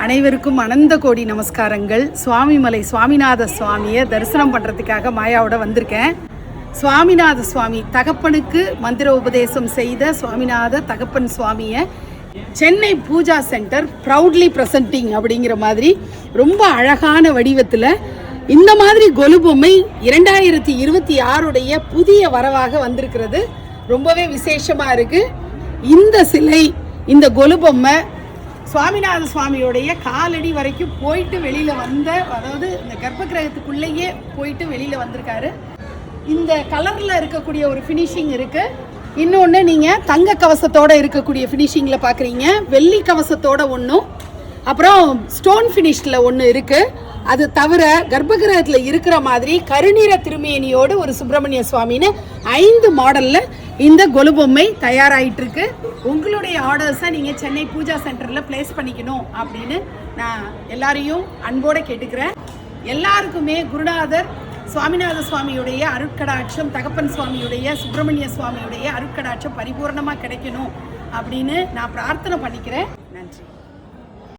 அனைவருக்கும் அனந்த கோடி நமஸ்காரங்கள். சுவாமிமலை சுவாமிநாத சுவாமியை தரிசனம் பண்ணுறதுக்காக மாயாவோட வந்திருக்கேன். சுவாமிநாத சுவாமி தகப்பனுக்கு மந்திர உபதேசம் செய்த சுவாமிநாத தகப்பன் சுவாமியை Chennai Pooja centre proudly presenting அப்படிங்கிற மாதிரி ரொம்ப அழகான வடிவத்தில் இந்த மாதிரி கொலு பொம்மை 2026 புதிய வரவாக வந்திருக்கிறது. ரொம்பவே விசேஷமாக இருக்குது. இந்த சிலை, இந்த கொலு பொம்மை சுவாமிநாத சுவாமியோடைய காலடி வரைக்கும் போயிட்டு வெளியில் அதாவது இந்த கர்ப்ப கிரகத்துக்குள்ளேயே போயிட்டு வெளியில் வந்திருக்காரு. இந்த கலரில் இருக்கக்கூடிய ஒரு ஃபினிஷிங் இருக்குது. இன்னொன்று நீங்கள் தங்க கவசத்தோடு இருக்கக்கூடிய ஃபினிஷிங்கில் பார்க்குறீங்க. வெள்ளி கவசத்தோட ஒன்றும், அப்புறம் ஸ்டோன் ஃபினிஷில் ஒன்று இருக்குது. அது தவிர கர்ப்பகிரகத்தில் இருக்கிற மாதிரி கருநீர திருமேனியோடு ஒரு சுப்பிரமணிய சுவாமின்னு 5 மாடலில் இந்த கொலு பொம்மை தயாராகிட்டு இருக்கு. உங்களுடைய ஆர்டர்ஸை நீங்கள் சென்னை பூஜா சென்டரில் பிளேஸ் பண்ணிக்கணும் அப்படின்னு நான் எல்லாரையும் அன்போடு கேட்டுக்கிறேன். எல்லாருக்குமே குருநாதர் சுவாமிநாத சுவாமியுடைய அருட்கடாட்சம், தகப்பன் சுவாமியுடைய, சுப்பிரமணிய சுவாமியுடைய அருட்கடாட்சம் பரிபூர்ணமாக கிடைக்கணும் அப்படின்னு நான் பிரார்த்தனை பண்ணிக்கிறேன். நன்றி.